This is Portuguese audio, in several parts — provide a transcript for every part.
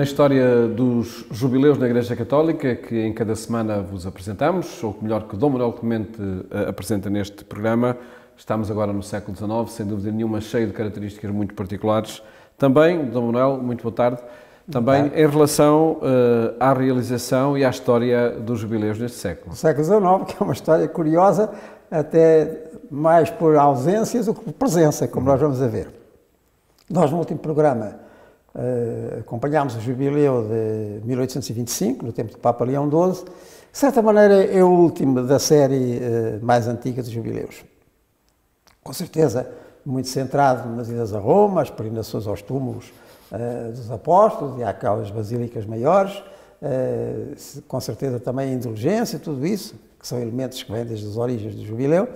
Na história dos jubileus da Igreja Católica, que em cada semana vos apresentamos, ou melhor, que Dom Manuel Clemente apresenta neste programa, estamos agora no século XIX, sem dúvida nenhuma, cheio de características muito particulares. Também, Dom Manuel, muito boa tarde, também em relação à realização e à história dos jubileus neste século. O século XIX, que é uma história curiosa, até mais por ausências do que por presença, como nós vamos a ver. Nós, no último programa, acompanhámos o jubileu de 1825, no tempo do Papa Leão XII. De certa maneira, é o último da série mais antiga dos jubileus. Com certeza, muito centrado nas idas a Roma, as peregrinações aos túmulos dos apóstolos e àquelas basílicas maiores, com certeza também a indulgência, tudo isso, que são elementos que vêm desde as origens do jubileu.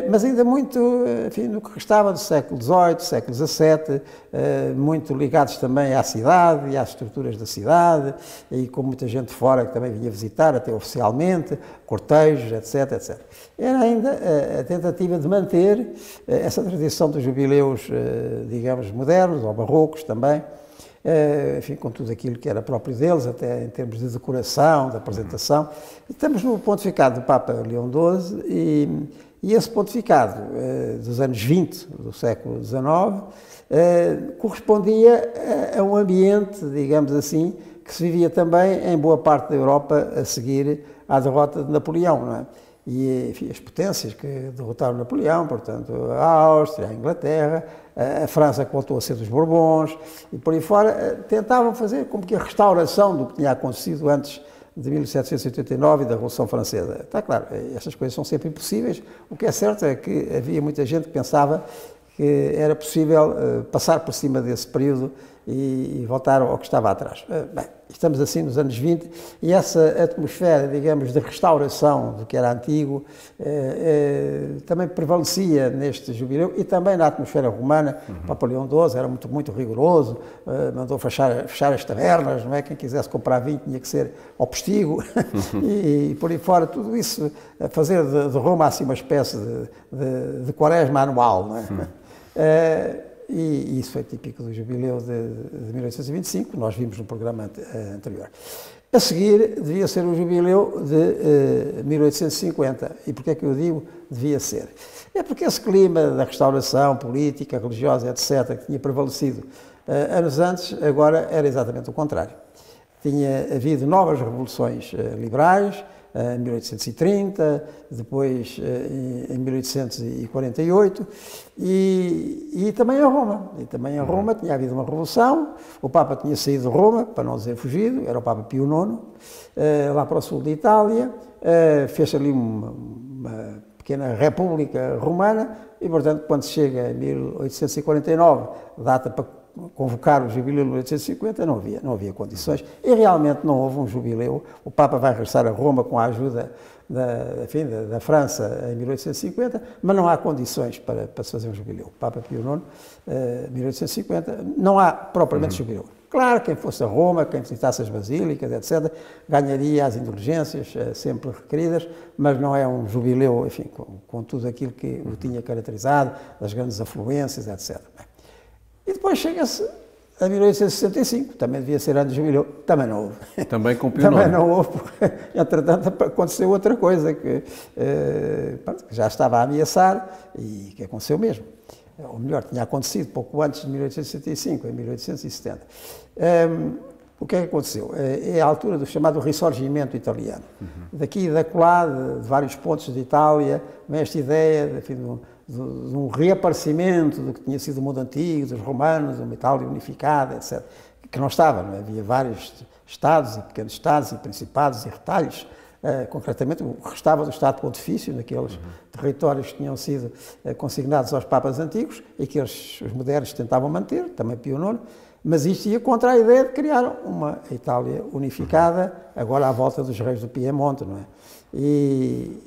Mas ainda muito, enfim, no que restava do século XVIII, século XVII, muito ligados também à cidade e às estruturas da cidade, e com muita gente de fora que também vinha visitar, até oficialmente, cortejos, etc, etc. Era ainda a tentativa de manter essa tradição dos jubileus, digamos, modernos, ou barrocos também, enfim, com tudo aquilo que era próprio deles, até em termos de decoração, de apresentação. Estamos no pontificado do Papa Leão XII e esse pontificado dos anos 20 do século XIX correspondia a um ambiente, digamos assim, que se vivia também em boa parte da Europa a seguir à derrota de Napoleão, não é? E, enfim, as potências que derrotaram Napoleão, portanto, a Áustria, a Inglaterra, a França que voltou a ser dos Bourbons, e por aí fora, tentavam fazer como que a restauração do que tinha acontecido antes de 1789 e da Revolução Francesa. Está claro, estas coisas são sempre impossíveis. O que é certo é que havia muita gente que pensava que era possível passar por cima desse período e voltar ao que estava atrás. Bem, estamos assim nos anos 20 e essa atmosfera, digamos, de restauração do que era antigo também prevalecia neste jubileu e também na atmosfera romana. O Papa Leão XII era muito rigoroso, mandou fechar as tabernas, não é? Quem quisesse comprar vinho tinha que ser ao postigo e por aí fora, tudo isso, fazer de Roma assim uma espécie de quaresma anual, não é? E isso foi típico do jubileu de 1825, nós vimos no programa anterior. A seguir, devia ser o jubileu de 1850. E porquê é que eu digo devia ser? É porque esse clima da restauração política, religiosa, etc., que tinha prevalecido anos antes, agora era exatamente o contrário. Tinha havido novas revoluções liberais, em 1830, depois em 1848, e também em Roma. E também em Roma tinha havido uma revolução, o Papa tinha saído de Roma, para não dizer fugido, era o Papa Pio IX, lá para o sul de Itália, fez ali uma pequena república romana, e portanto, quando chega em 1849, data para convocar o jubileu de 1850, não havia condições e realmente não houve um jubileu. O Papa vai regressar a Roma com a ajuda da França em 1850, mas não há condições para se fazer um jubileu. O Papa Pio IX, 1850, não há propriamente jubileu. Claro, quem fosse a Roma, quem visitasse as basílicas, etc., ganharia as indulgências sempre requeridas, mas não é um jubileu, enfim, com tudo aquilo que o tinha caracterizado, das grandes afluências, etc. E depois chega-se a 1865, também devia ser ano de jubileu, também não houve. Também com Pio IX. Também não houve, porque, entretanto, aconteceu outra coisa que já estava a ameaçar e que aconteceu mesmo. Ou melhor, tinha acontecido pouco antes de 1865, em 1870. O que é que aconteceu? É a altura do chamado Risorgimento italiano. Daqui e dacolá, de vários pontos de Itália, vem esta ideia, enfim, de um reaparecimento do que tinha sido o mundo antigo, dos romanos, uma Itália unificada, etc. Que não estava, não é? Havia vários estados e pequenos estados e principados e retalhos. Concretamente, o que restava do Estado Pontifício, naqueles territórios que tinham sido consignados aos papas antigos e que os modernos tentavam manter, também Pio IX, mas isto ia contra a ideia de criar uma Itália unificada, agora à volta dos reis do Piemonte, não é? E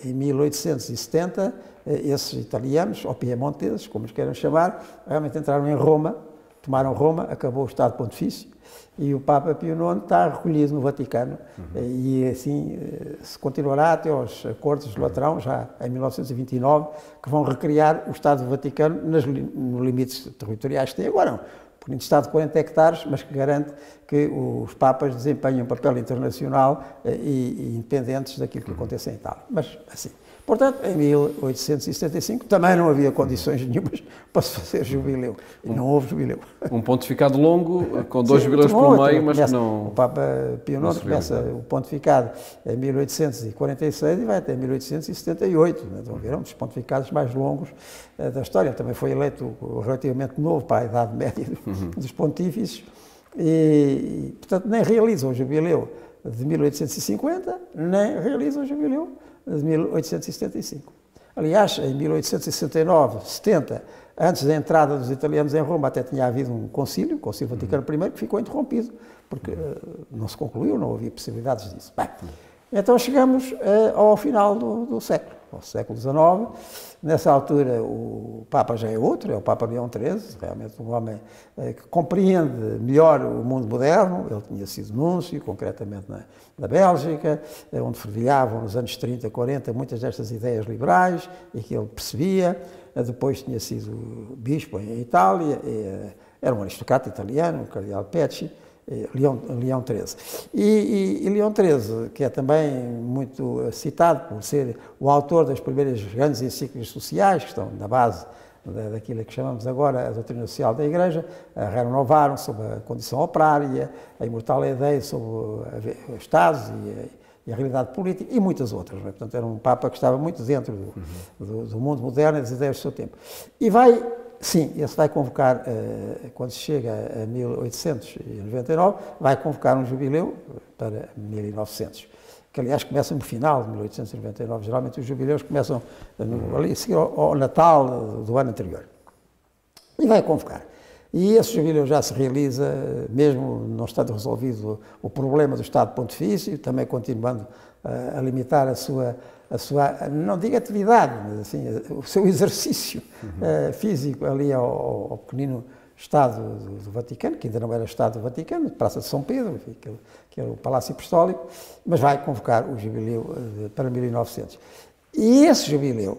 em 1870, esses italianos, ou piemonteses, como os queiram chamar, realmente entraram em Roma, tomaram Roma, acabou o Estado Pontifício, e o Papa Pio IX está recolhido no Vaticano, e assim se continuará até aos acordos de Latrão, já em 1929, que vão recriar o Estado do Vaticano nos limites territoriais que tem agora. pequenino Estado de 40 hectares, mas que garante que os Papas desempenham um papel internacional e independentes daquilo que aconteça em Itália. Mas assim. Portanto, em 1875 também não havia condições nenhumas para se fazer jubileu. E não houve jubileu. Um pontificado longo, com 2 jubileus pelo meio, mas que não... O Papa Pio IX começa o pontificado em 1846 e vai até 1878. Então, viram um dos pontificados mais longos da história. Ele também foi eleito relativamente novo para a idade média dos pontífices. E, portanto, nem realiza o jubileu de 1850, nem realiza o jubileu de 1875. Aliás, em 1869, 70, antes da entrada dos italianos em Roma, até tinha havido um concílio, o Concílio Vaticano I, que ficou interrompido, porque não se concluiu, não havia possibilidades disso. Bem, então chegamos ao final do século, ao século XIX. Nessa altura o Papa já é outro, é o Papa Leão XIII, realmente um homem que compreende melhor o mundo moderno. Ele tinha sido núncio, concretamente na Bélgica, onde fervilhavam nos anos 30, 40 muitas destas ideias liberais e que ele percebia. Depois tinha sido bispo em Itália, era um aristocrata italiano, o cardeal Pecci, Leão XIII. E Leão XIII, que é também muito citado por ser o autor das primeiras grandes encíclicas sociais, que estão na base daquilo que chamamos agora a doutrina social da Igreja, a Renovaram sobre a condição operária, a Immortale Dei sobre os Estados e a realidade política, e muitas outras. Não é? Portanto, era um Papa que estava muito dentro do mundo moderno e das ideias do seu tempo. E vai... Sim, esse vai convocar, quando se chega a 1899, vai convocar um jubileu para 1900, que aliás começa no final de 1899. Geralmente os jubileus começam ali a seguir ao Natal do ano anterior. E vai convocar. E esse jubileu já se realiza, mesmo não estando resolvido o problema do Estado Pontifício, também continuando a limitar a sua, não digo atividade, mas assim, o seu exercício físico ali ao pequenino Estado do Vaticano, que ainda não era Estado do Vaticano, Praça de São Pedro, enfim, que era o Palácio Apostólico, mas vai convocar o jubileu para 1900. E esse jubileu,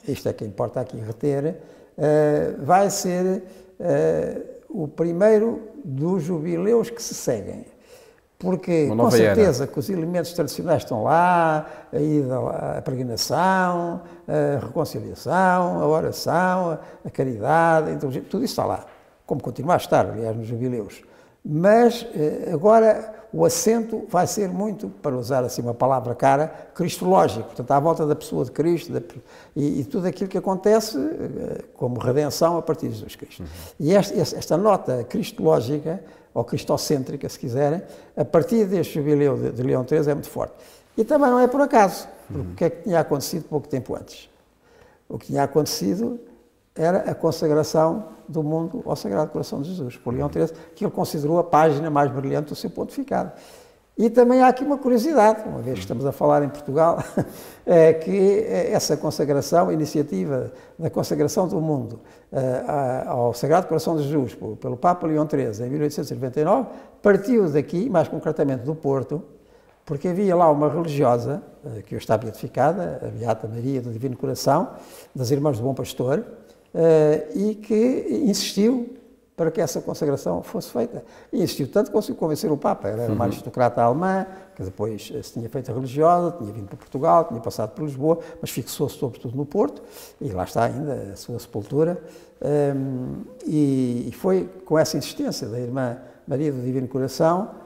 isto é que importa aqui reter, vai ser o primeiro dos jubileus que se seguem. Porque, com certeza, que os elementos tradicionais estão lá, a peregrinação, a reconciliação, a oração, a caridade, então, tudo isso está lá, como continua a estar, aliás, nos jubileus. Mas, agora, o acento vai ser muito, para usar assim uma palavra cara, cristológico, portanto, à volta da pessoa de Cristo e tudo aquilo que acontece como redenção a partir de Jesus Cristo. E esta nota cristológica, ou cristocêntrica, se quiserem, a partir deste jubileu de Leão XIII é muito forte. E também não é por acaso, porque o que é que tinha acontecido pouco tempo antes? O que tinha acontecido era a consagração do mundo ao Sagrado Coração de Jesus, por Leão XIII, que ele considerou a página mais brilhante do seu pontificado. E também há aqui uma curiosidade, uma vez que estamos a falar em Portugal, é que essa consagração, a iniciativa da consagração do mundo ao Sagrado Coração de Jesus pelo Papa Leão XIII em 1899, partiu daqui, mais concretamente do Porto, porque havia lá uma religiosa, que hoje está beatificada, a Beata Maria do Divino Coração, das Irmãs do Bom Pastor, e que insistiu para que essa consagração fosse feita. E insistiu tanto que conseguiu convencer o Papa. Ela era uma aristocrata alemã, que depois se tinha feito religiosa, tinha vindo para Portugal, tinha passado por Lisboa, mas fixou-se sobretudo no Porto, e lá está ainda a sua sepultura. E foi com essa insistência da Irmã Maria do Divino Coração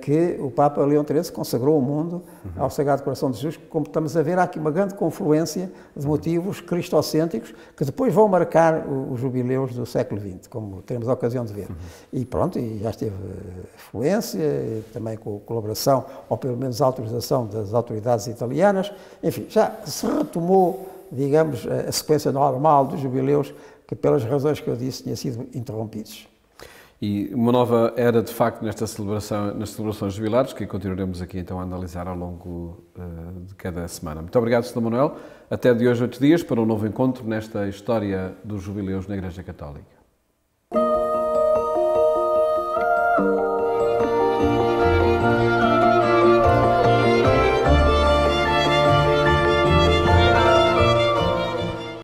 que o Papa Leão XIII consagrou o mundo ao Sagrado Coração de Jesus. Como estamos a ver, há aqui uma grande confluência de motivos cristocêntricos que depois vão marcar os jubileus do século XX, como temos a ocasião de ver. E pronto, e já esteve influência, também com colaboração, ou pelo menos autorização das autoridades italianas. Enfim, já se retomou, digamos, a sequência normal dos jubileus, que pelas razões que eu disse, tinha sido interrompidos. E uma nova era, de facto, nas celebrações jubilares, que continuaremos aqui então a analisar ao longo de cada semana. Muito obrigado, Sr. Manuel. Até de hoje, 8 dias, para um novo encontro nesta história dos jubileus na Igreja Católica.